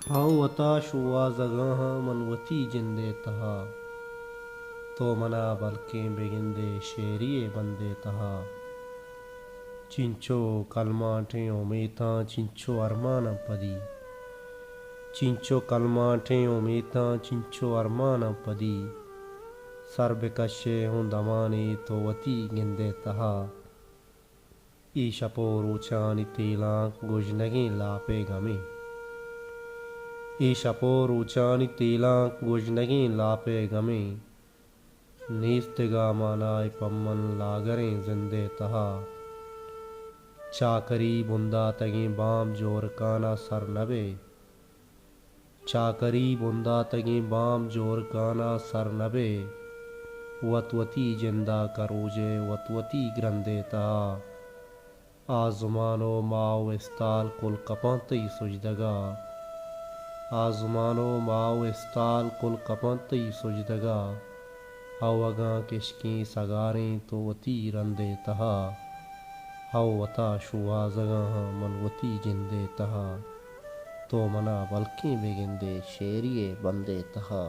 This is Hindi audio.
हाउ वता शुआ जगह मनवती जिंदे तहा तो मना बल्कि बेगिंदे शेरिए बंदे तहा चिंचो कलमाटे उमेता चिंचो अरमान पदी चिंचो कलमाटे उमेता चिंचो अरमान पदी सर बेकशे हूँ दमानी तो वती गिंदे तहा ईशपो रूचानी तेला गुजनगी लापे गमी ईशपो रूचानी तेला गुजनगी लापे गमी नीस्तगा मानाय पम्मन लागरें जिंदे तहा चाकरी बुंदा तगी बाम जोर काना सर नबे चाकरी बुंदा तगी बाम जोर काना सर नबे वतवती जिंदा करूजे वतवती ग्रंदे तहा आजुमानो माओ इस्ताल कुल कपंतई सुजदगा आजुमानो माओ इस्ताल कुल कपंतई सुजदगा हवगा किशकी सगारें तो वती रंदे तहा हव वता शुआ जगह मनवती जिंदे तहा तो मना बल्कि बेगिंदे शेरिए बंदे तहा।